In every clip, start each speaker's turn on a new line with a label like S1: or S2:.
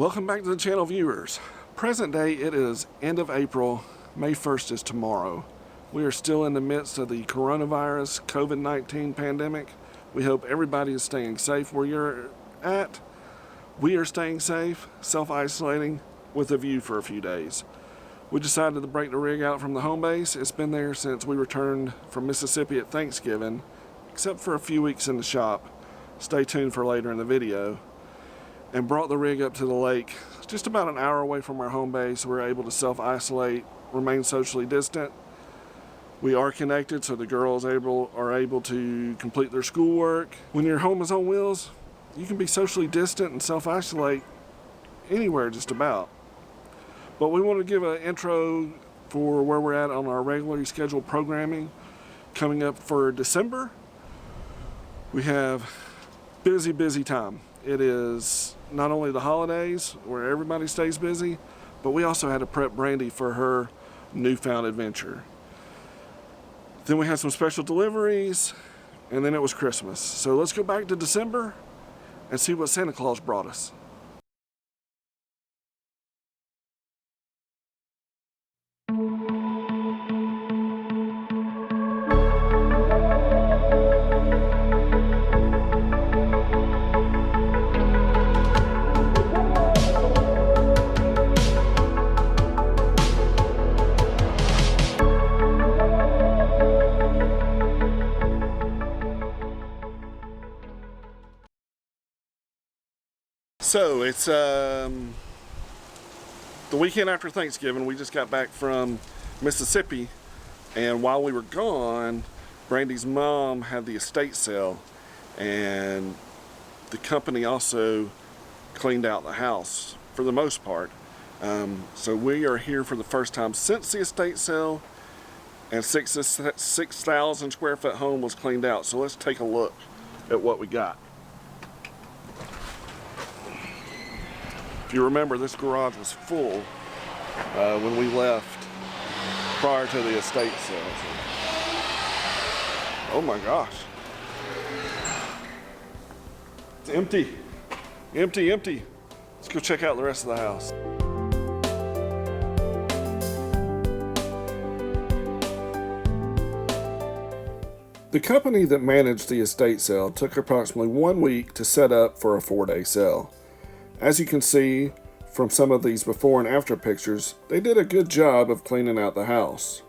S1: Welcome back to the channel, viewers. Present day, it is end of April. May 1st is tomorrow. We are still in the midst of the coronavirus COVID-19 pandemic. We hope everybody is staying safe where you're at. We are staying safe, self-isolating with a view for a few days. We decided to break the rig out from the home base. It's been there since we returned from Mississippi at Thanksgiving, except for a few weeks in the shop. Stay tuned for later in the video. And brought the rig up to the lake, just about an hour away from our home base. We're able to self-isolate, remain socially distant. We are connected, so the girls are able to complete their schoolwork. When your home is on wheels, you can be socially distant and self-isolate anywhere just about. But we want to give an intro for where we're at on our regularly scheduled programming coming up for December. We have busy time. It is not only the holidays where everybody stays busy, but we also had to prep Brandi for her newfound adventure. Then we had some special deliveries, and then it was Christmas. So let's go back to December and see what Santa Claus brought us. So it's the weekend after Thanksgiving. We just got back from Mississippi, and while we were gone, Brandi's mom had the estate sale, and the company also cleaned out the house for the most part. So we are here for the first time since the estate sale, and 6,000 square foot home was cleaned out. So let's take a look at what we got. If you remember, this garage was full when we left prior to the estate sale. Oh my gosh. It's empty. Empty. Let's go check out the rest of the house. The company that managed the estate sale took approximately 1 week to set up for a 4-day sale. As you can see from some of these before and after pictures, they did a good job of cleaning out the house.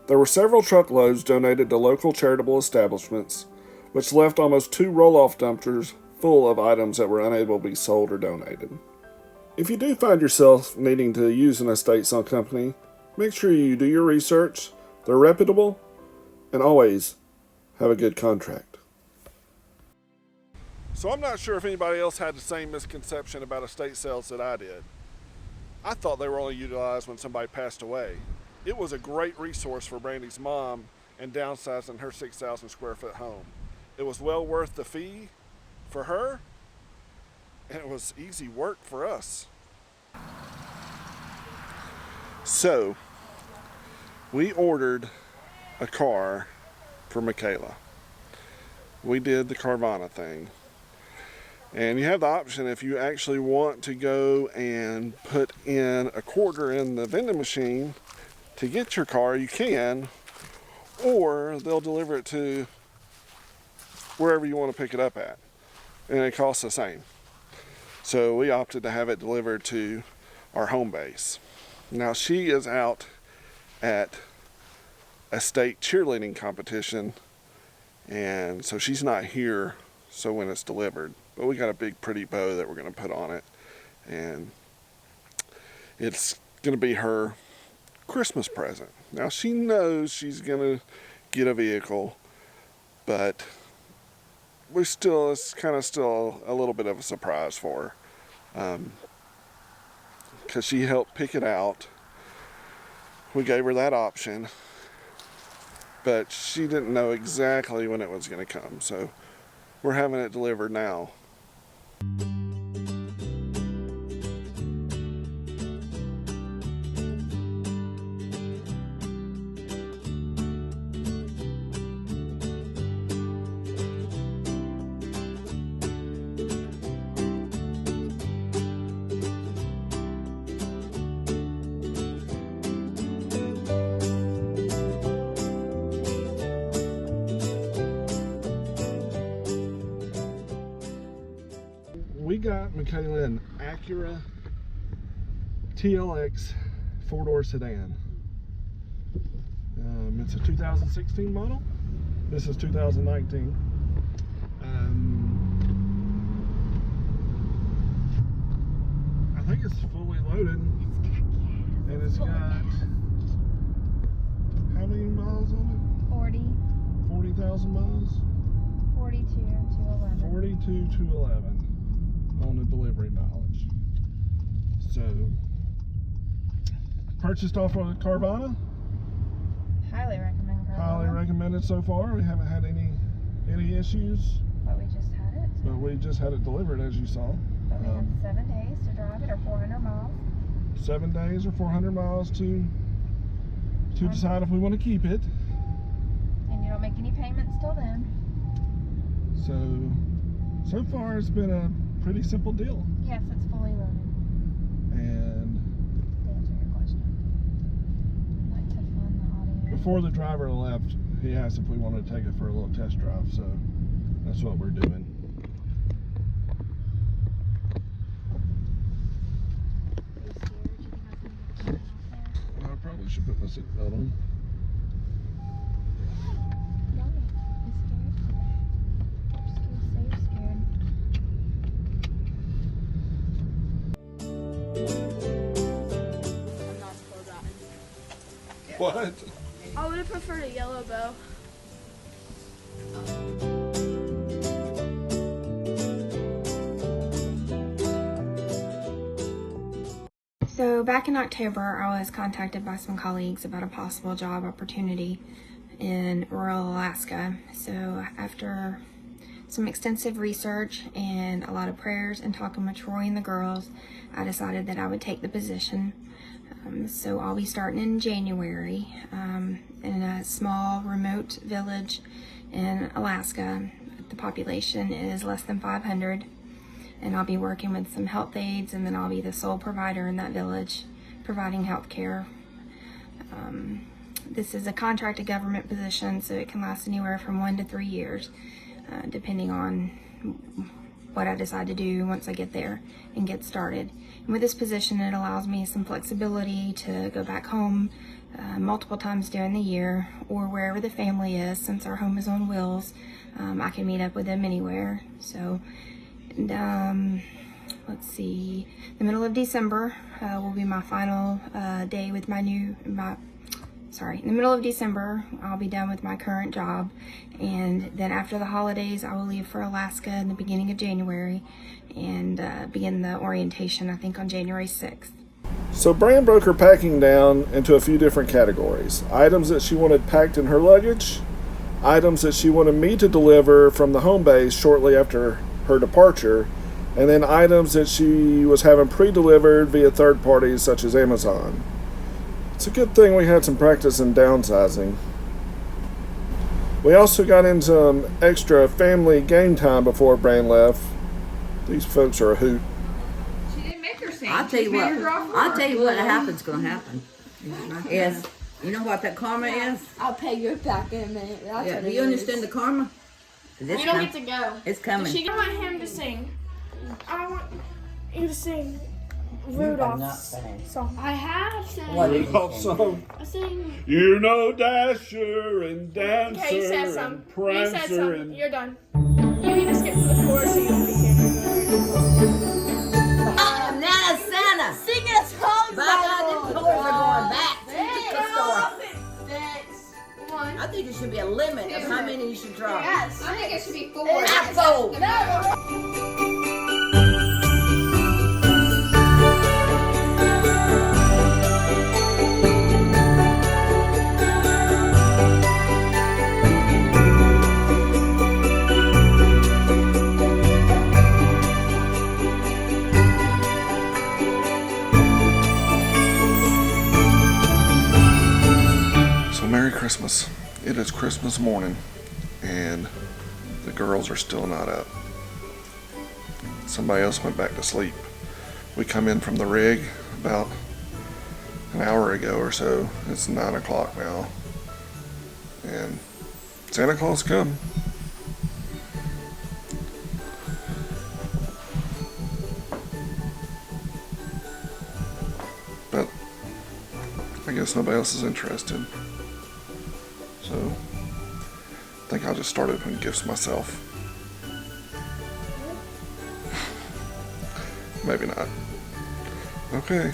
S1: There were several truckloads donated to local charitable establishments, which left almost 2 roll-off dumpsters full of items that were unable to be sold or donated. If you do find yourself needing to use an estate sale company, make sure you do your research, they're reputable, and always have a good contract. So I'm not sure if anybody else had the same misconception about estate sales that I did. I thought they were only utilized when somebody passed away. It was a great resource for Brandi's mom in downsizing her 6,000 square foot home. It was well worth the fee for her, and it was easy work for us. So we ordered a car for Mikayla. We did the Carvana thing. And you have the option, if you actually want to go and put in a quarter in the vending machine to get your car, you can, or they'll deliver it to wherever you want to pick it up at, and it costs the same. So we opted to have it delivered to our home base. Now she is out at a state cheerleading competition, and so she's not here so when it's delivered. But we got a big pretty bow that we're going to put on it, and it's going to be her Christmas present. Now she knows she's going to get a vehicle, but it's kind of still a little bit of a surprise for her, because she helped pick it out. We gave her that option, but she didn't know exactly when it was going to come, so we're having it delivered now. got Mikayla an Acura TLX 4-door sedan. It's a 2016 model. This is 2019. I think it's fully loaded, and it's got how many miles on it? 40,000 miles. 42,211 on the delivery mileage. So, purchased off of Carvana.
S2: Highly recommend Carvana.
S1: Highly recommended so far. We haven't had any issues.
S2: But we just had it.
S1: But we just had it delivered, as you saw.
S2: But we have 7 days to drive it, or 400 miles.
S1: 7 days or 400 miles to decide if we want to keep it.
S2: And you don't make any payments till then.
S1: So far it's been a pretty simple deal.
S2: Yes, it's fully loaded.
S1: And
S2: To answer your question, I'd like to fund the audio.
S1: before the driver left, he asked if we wanted to take it for a little test drive, so that's what we're doing.
S2: Are you scared? You think I was going to get out there?
S1: I probably should put my seatbelt on.
S2: Why? You scared? Just say you're scared.
S3: I'm not supposed to.
S1: What?
S3: I would have preferred a yellow bow.
S4: So back in October, I was contacted by some colleagues about a possible job opportunity in rural Alaska. So after some extensive research and a lot of prayers and talking with Troy and the girls, I decided that I would take the position. So I'll be starting in January in a small remote village in Alaska. The population is less than 500. And I'll be working with some health aides, and then I'll be the sole provider in that village, providing health care. This is a contracted government position, so it can last anywhere from 1 to 3 years, depending on what I decide to do once I get there and get started. And with this position, it allows me some flexibility to go back home multiple times during the year, or wherever the family is. Since our home is on wheels, I can meet up with them anywhere. So. And let's see, the middle of December will be my final day with in the middle of December, I'll be done with my current job. And then after the holidays, I will leave for Alaska in the beginning of January and begin the orientation, I think, on January 6th.
S1: So Brand broke her packing down into a few different categories. Items that she wanted packed in her luggage, items that she wanted me to deliver from the home base shortly after her departure, and then items that she was having pre-delivered via third parties such as Amazon. It's a good thing we had some practice in downsizing. We also got in some extra family game time before Brand left. These folks are a hoot.
S5: She didn't make her sing.
S6: I'll tell you what happens gonna happen. Is you know what that karma is?
S3: I'll pay you back in a minute. That's
S6: Yeah,
S3: what
S6: do
S3: it
S6: you
S3: is.
S6: understand the karma? 'Cause it's
S3: You don't
S6: com-
S3: get to go.
S6: It's coming.
S3: I want him to sing. I want you to sing Rudolph's song. I have sang.
S1: Rudolph song.
S3: I sing.
S1: You know Dasher and Dancer
S3: Okay, you said some.
S1: and
S3: You said
S1: Prancer
S3: some.
S1: and...
S3: You're done. You need to skip to the chorus so you'll be here.
S6: Nana Santa.
S3: Sing a song.
S6: By God, the doors are going back to the store.
S3: One.
S6: I think there should be a limit of how many you should draw.
S3: Yes.
S5: I think it should be 4.
S6: Apple.
S1: Merry Christmas. It is Christmas morning and the girls are still not up. Somebody else went back to sleep. We come in from the rig about an hour ago or so. It's 9 o'clock now. And Santa Claus come. I guess nobody else is interested. So I think I'll just start opening gifts myself. Maybe not. Okay.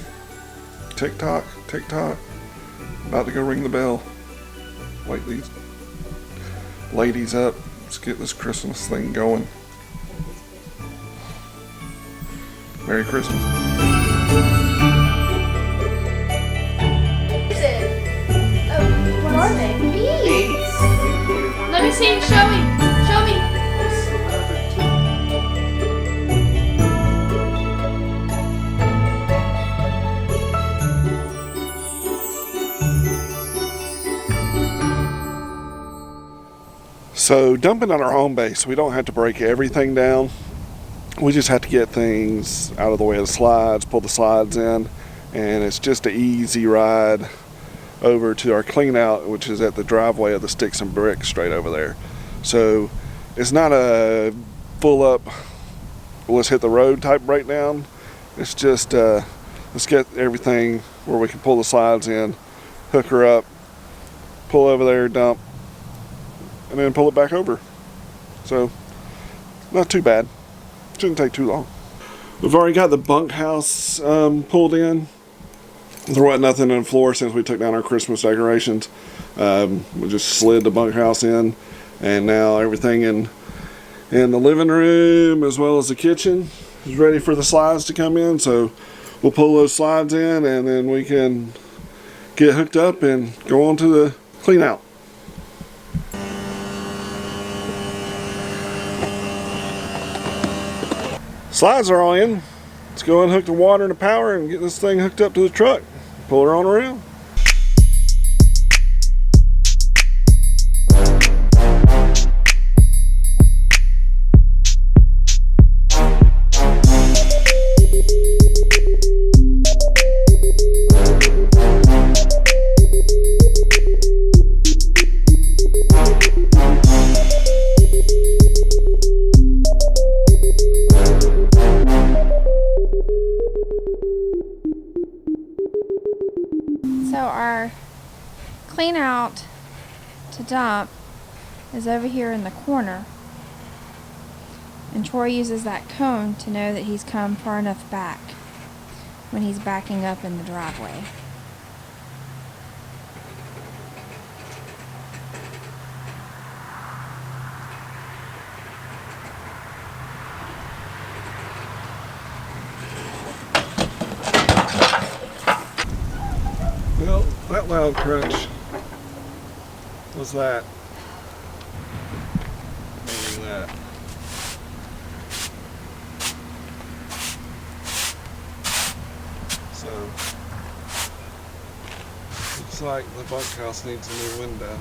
S1: Tick tock, tick tock. About to go ring the bell. Wake these ladies up. Let's get this Christmas thing going. Merry Christmas.
S3: What are they? Beads. Let me see. Show me. Show me.
S1: So dumping on our home base, we don't have to break everything down. We just have to get things out of the way of the slides, pull the slides in, and it's just an easy ride over to our clean out, which is at the driveway of the sticks and bricks straight over there. So it's not a full up, let's hit the road type breakdown. It's just let's get everything where we can pull the slides in, hook her up, pull over there, dump, and then pull it back over. So not too bad. Shouldn't take too long. We've already got the bunkhouse pulled in. There wasn't nothing on the floor since we took down our Christmas decorations. We just slid the bunkhouse in, and now everything in the living room as well as the kitchen is ready for the slides to come in. So we'll pull those slides in, and then we can get hooked up and go on to the clean out. Slides are all in. Let's go and hook the water and the power and get this thing hooked up to the truck. Pull her on around.
S2: So our clean out to dump is over here in the corner, and Troy uses that cone to know that he's come far enough back when he's backing up in the driveway.
S1: Well, that loud crunch was that. Meaning that. So, looks like the bunkhouse needs a new window.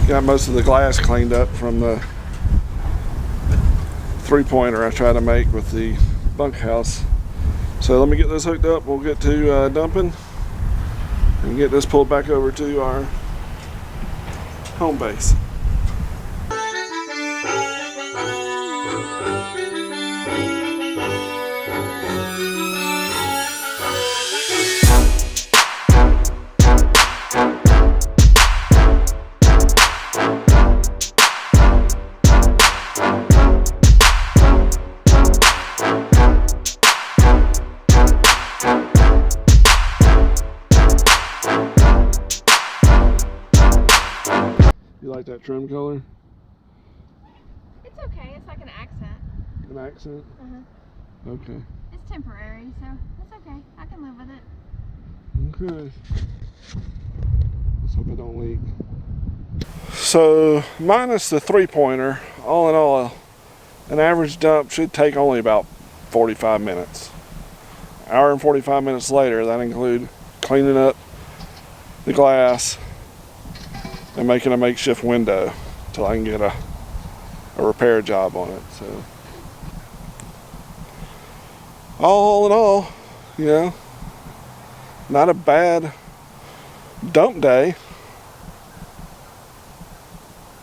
S1: Got most of the glass cleaned up from the three-pointer I tried to make with the bunkhouse. So let me get this hooked up. We'll get to dumping and get this pulled back over to our home base. You like that trim color?
S2: It's okay. It's like an accent.
S1: An accent?
S2: Uh-huh.
S1: Okay.
S2: It's temporary, so it's okay. I can live with it.
S1: Okay. Let's hope it don't leak. So, minus the three-pointer, all in all, an average dump should take only about 45 minutes. Hour and 45 minutes later, that include cleaning up the glass and making a makeshift window till I can get a repair job on it. So, all in all, you know, not a bad dump day,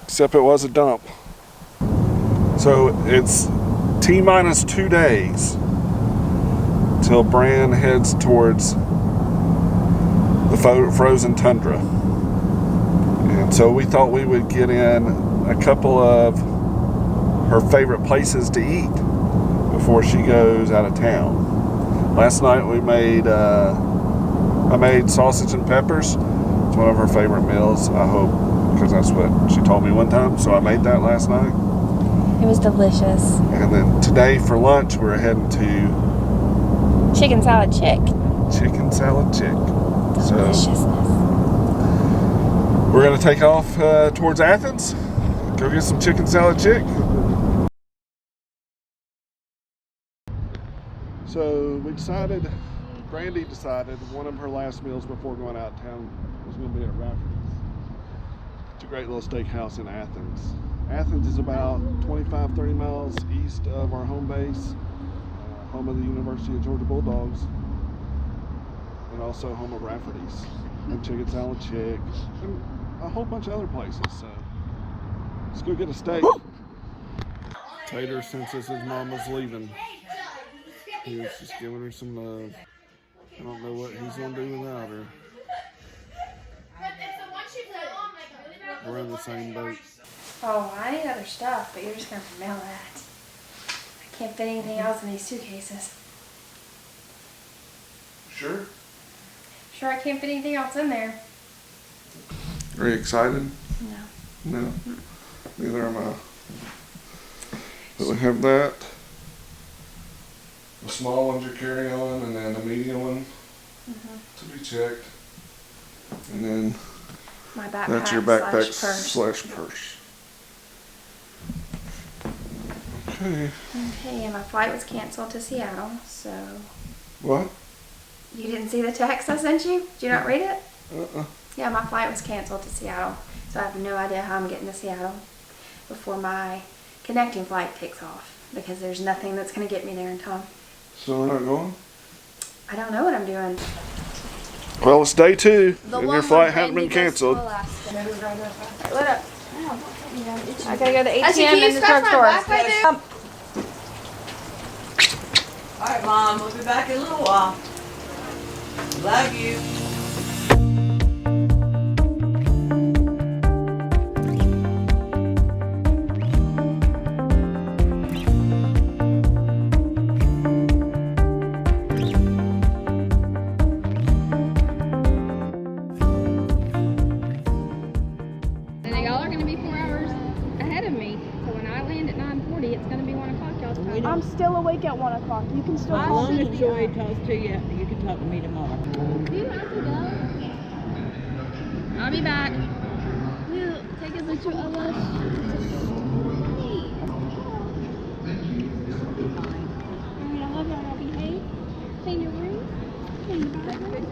S1: except it was a dump. So it's T-minus 2 days till Brand heads towards the frozen tundra. And so we thought we would get in a couple of her favorite places to eat before she goes out of town. Last night we made, I made sausage and peppers. It's one of her favorite meals, I hope, because that's what she told me one time. So I made that last night.
S2: It was delicious.
S1: And then today for lunch we're heading to
S2: Chicken salad chick.
S1: Chicken salad chick. So
S2: Deliciousness.
S1: we're going to take off towards Athens, go get some chicken salad chick. So we decided, Brandi decided one of her last meals before going out of town was going to be at Rafferty's. It's a great little steakhouse in Athens. Athens is about 25-30 miles east of our home base, home of the University of Georgia Bulldogs, and also home of Rafferty's and Chicken Salad Chick and a whole bunch of other places. So let's go get a steak. Tater, since his mom was leaving, he was just giving her some love. I don't know what he's gonna do without her. We're in the same boat.
S2: Oh, I need other stuff, but you're just gonna have to mail that. I can't fit anything else in these suitcases.
S1: Sure.
S2: Sure, I can't fit anything else in there.
S1: Are you excited?
S2: No.
S1: No. Neither am I. But we have that. The small ones are carry-on, and then the medium one to be checked. And then
S2: My backpack.
S1: that's your backpack
S2: /purse.
S1: /purse. Okay.
S2: Okay, and my flight was canceled to Seattle, so.
S1: What?
S2: You didn't see the text I sent you? Did you not read it?
S1: Uh-uh.
S2: Yeah, my flight was canceled to Seattle, so I have no idea how I'm getting to Seattle before my connecting flight takes off, because there's nothing that's going to get me there in time.
S1: So we're not going?
S2: I don't know what I'm doing.
S1: Well, it's day 2, and your flight hadn't been canceled.
S2: Look up. I gotta go to the ATM and the drugstore.
S6: All right, Mom, we'll be back in a little while. Love you.
S5: And y'all are going to be 4 hours ahead of me. So when I land at 9:40, it's going to be 1 o'clock y'all's time.
S3: I'm still awake at 1 o'clock. You can still
S6: As
S3: call
S6: long
S3: me.
S6: as Joy talks to you, you can talk to me tomorrow.
S5: Do you have to go? I'll be back. You take a picture of us. Alright, I love y'all. Y'all behave. Clean your room. Clean your bathroom.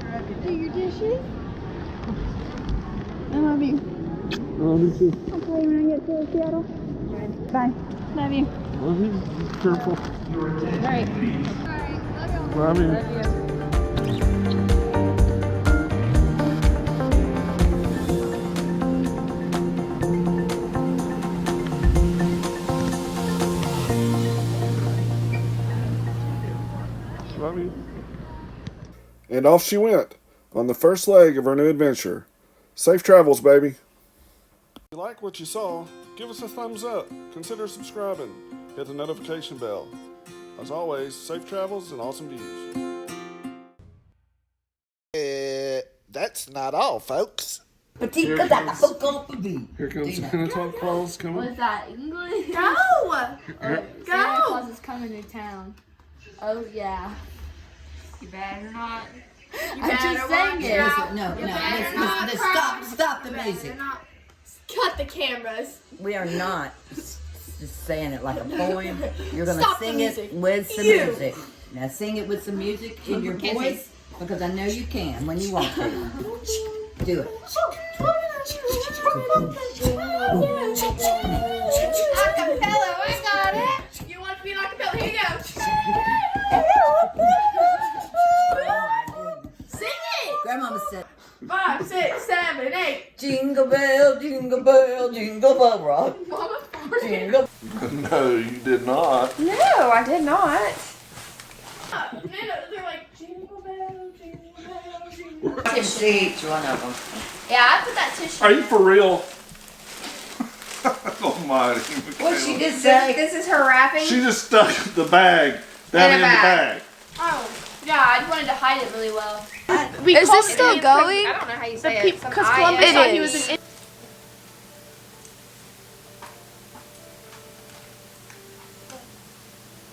S5: Do your dishes. I love you.
S1: Oh, me too.
S5: I'll call you when I get to Seattle. Bye. Love you.
S1: Love you. Careful.
S5: Alright. Alright.
S1: Love you.
S5: Love you.
S1: Love you. And off she went on the first leg of her new adventure. Safe travels, baby. If you like what you saw, give us a thumbs up. Consider subscribing. Hit the notification bell. As always, safe travels and awesome views.
S7: That's not all, folks.
S6: Here comes
S1: Santa Claus coming.
S5: What's that, English?
S3: Go!
S5: Santa Claus is coming to town. Oh, yeah. You better not. I just sang it.
S6: No, listen, stop the music.
S3: Cut the cameras.
S6: We are not just saying it like a poem. You're going to
S3: Stop the
S6: sing it
S3: music.
S6: with some
S3: You.
S6: music. Now sing it with some music in your voice, because I know you can when you want to. Do it.
S3: Acapella, I got it. You want to be an acapella? Here you go. Sing it.
S6: Grandmama said,
S3: 5, 6, 7, 8.
S6: jingle bell, jingle bell rock.
S3: Mama,
S6: Jingle.
S1: No, you did not.
S2: No, I did not.
S3: they're like jingle bell, jingle bell, jingle
S6: I can see each one of them.
S5: Yeah, I put that tissue.
S1: Are you for real? Almighty.
S6: What'd she
S1: Mikayla.
S6: just say?
S2: This is her wrapping.
S1: She just stuck the bag down in the bag.
S5: Oh, yeah, I wanted to hide it really well.
S2: Is this still going?
S5: I don't know how you say it.
S3: Because Columbus thought he was an